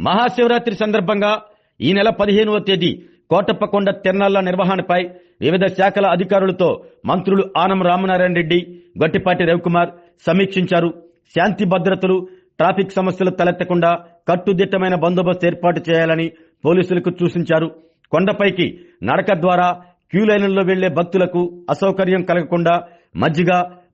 మహాశివరాత్రి సందర్భంగా ఈ నెల 15వ తేదీ కోటప్పకొండ తిరునాళ్ల నిర్వహణపై వివిధ శాఖల అధికారులతో మంత్రులు ఆనం రామనారాయణ రెడ్డి, గొట్టిపాటి రవికుమార్ సమీక్షించారు. శాంతి భద్రతలు, ట్రాఫిక్ సమస్యలు తలెత్తకుండా కట్టుదిట్టమైన బందోబస్తు ఏర్పాటు చేయాలని పోలీసులకు సూచించారు. కొండపైకి నడక ద్వారా క్యూ లైన్లలో వెళ్లే భక్తులకు అసౌకర్యం కలగకుండా మజ్జిగ,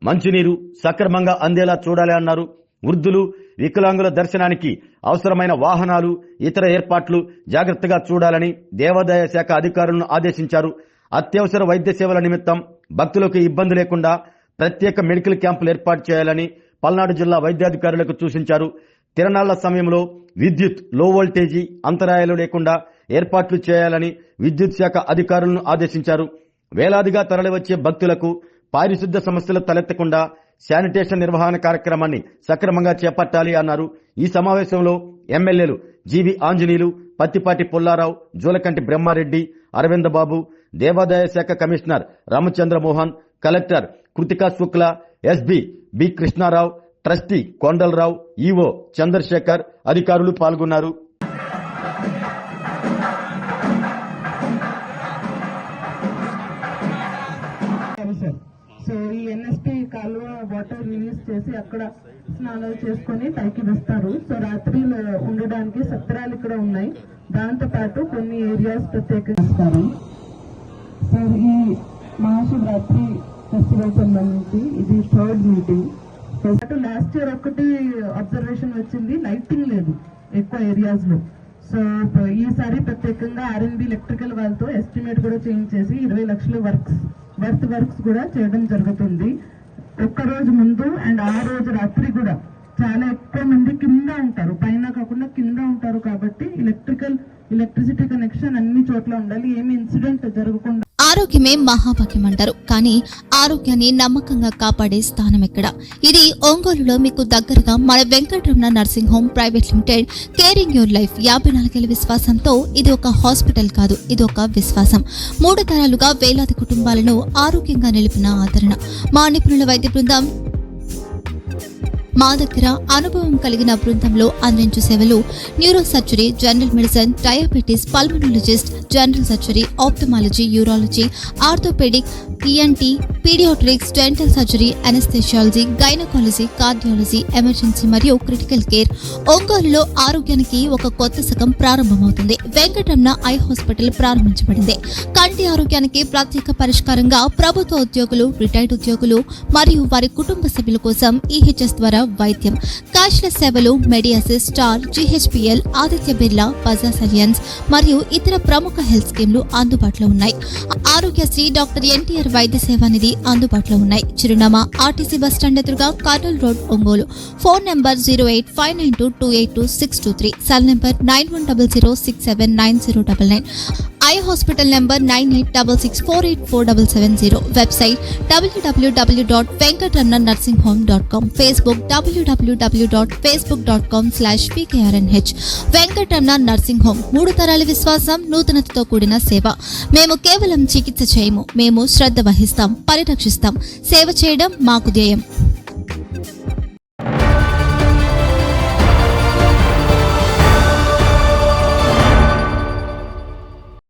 మంచినీరు సక్రమంగా అందేలా చూడాలి అన్నారు. వృద్ధులు, వికలాంగుల దర్శనానికి అవసరమైన వాహనాలు, ఇతర ఏర్పాట్లు జాగ్రత్తగా చూడాలని దేవాదాయ శాఖ అధికారులను ఆదేశించారు. అత్యవసర వైద్య సేవల నిమిత్తం భక్తులకు ఇబ్బంది లేకుండా ప్రత్యేక మెడికల్ క్యాంపులు ఏర్పాటు చేయాలని పల్నాడు జిల్లా వైద్యాధికారులకు సూచించారు. తిరునాళ్ల సమయంలో విద్యుత్, లో వోల్టేజీ అంతరాయాలు లేకుండా ఏర్పాట్లు చేయాలని విద్యుత్ శాఖ అధికారులను ఆదేశించారు. వేలాదిగా తరలివచ్చే భక్తులకు పారిశుద్ధ్య సమస్యలు తలెత్తకుండా శానిటేషన్ నిర్వహణ కార్యక్రమాన్ని సక్రమంగా చేపట్టాలి అన్నారు. ఈ సమావేశంలో ఎమ్మెల్యేలు జీవి ఆంజనేయులు, పత్తిపాటి పుల్లారావు, జూలకంటి బ్రహ్మారెడ్డి, అరవింద బాబు, దేవాదాయ శాఖ commissioner Ramachandramohan, collector Kritika Shukla, SB B Krishnarao, trustee Kondalarao, EO Chandrasekhar అధికారులు పాల్గొన్నారు. సో ఈ ఎన్ఎస్పీ కాలువ వాటర్ రిలీజ్ చేసి అక్కడ స్నానాలు చేసుకుని పైకి వస్తారు. సో రాత్రిలో ఉండడానికి సత్రాలు ఇక్కడ ఉన్నాయి. దాంతో పాటు కొన్ని ఏరియాస్ ప్రత్యేకంగా ఇస్తారు. సో ఈ మహాశివరాత్రి ఫెస్టివల్ సంబంధించి ఇది 3rd మీటింగ్. లాస్ట్ ఇయర్ ఒకటి అబ్జర్వేషన్ వచ్చింది, లైటింగ్ లేదు ఎక్కువ ఏరియాస్ లో. సో ఈసారి ప్రత్యేకంగా ఆర్ఎన్బి ఎలక్ట్రికల్ వాళ్ళతో ఎస్టిమేట్ కూడా చేంజ్ చేసి 20 లక్షల వర్క్స్ కూడా చేయడం జరుగుతుంది. ఒక్క రోజు ముందు అండ్ ఆ రోజు రాత్రి కూడా చాలా ఎక్కువ మంది కింద ఉంటారు, పైన కాకుండా కింద ఉంటారు. కాబట్టి ఎలక్ట్రిసిటీ కనెక్షన్ అన్ని చోట్ల ఉండాలి, ఏమి ఇన్సిడెంట్ జరగకుండా. ఆరోగ్యమే మహాభాగ్యం అంటారు, కానీ ఆరోగ్యాన్ని నమ్మకంగా కాపాడే స్థానం ఎక్కడ? ఇది ఒంగోలులో మీకు దగ్గరగా మన Venkataramana nursing home private limited. Caring your life 54 ఏళ్ల విశ్వాసంతో ఇది ఒక హాస్పిటల్ కాదు, ఇది ఒక విశ్వాసం. 3 తరాలుగా వేలాది కుటుంబాలను ఆరోగ్యంగా నిలిపిన ఆదరణ. మా నిపుణుల వైద్య బృందం మా దగ్గర అనుభవం కలిగిన బృందంలో అందించే సేవలు neuro surgery, general medicine, diabetes, pulmonologist, general surgery, ophthalmology, urology, orthopedic, ENT, pediatrics, dental surgery, anesthesiology, gynaecology, cardiology, emergency మరియు క్రిటికల్ కేర్. ఒంగోలులో ఆరోగ్యానికి ఒక కొత్త శకం ప్రారంభమవుతుంది. వెంకటరమణ ఐ హాస్పిటల్ ప్రారంభించబడింది. కంటి ఆరోగ్యానికి ప్రత్యేక పరిష్కారంగా ప్రభుత్వ ఉద్యోగులు, రిటైర్డ్ ఉద్యోగులు మరియు వారి కుటుంబ సభ్యుల కోసం ఈహెచ్ఎస్ ద్వారా వైద్యం. క్యాష్లెస్ సేవలు మెడియాసిస్, స్టార్, జీహెచ్పీఎల్, ఆదిత్య బిర్లా, బజాజ్ అలియన్స్ మరియు ఇతర ప్రముఖ హెల్త్ స్కీమ్లు అందుబాటులో ఉన్నాయి. ఆరోగ్యశ్రీ, డాక్టర్ ఎన్టీఆర్ వైద్య సేవా నిధి అందుబాటులో ఉన్నాయి. చిరునామా ఆర్టీసీ బస్టాండ్ ఎదురుగా, Kurnool road, Ongole. Phone number 08592282623, cell number 9100679099. Eye hospital number 9866484770. Website www.venkatramanarsinghome.com. Facebook www.facebook.com/pkrnh. Venkataramana nursing home, 3 తరాల విశ్వాసం, నూతనతతో కూడిన సేవ. మేము కేవలం చికిత్స చేయము, మేము శ్రద్ధ వహిస్తాం, పరిరక్షిస్తాం. సేవ చేయడం మాకు ధ్యేయం.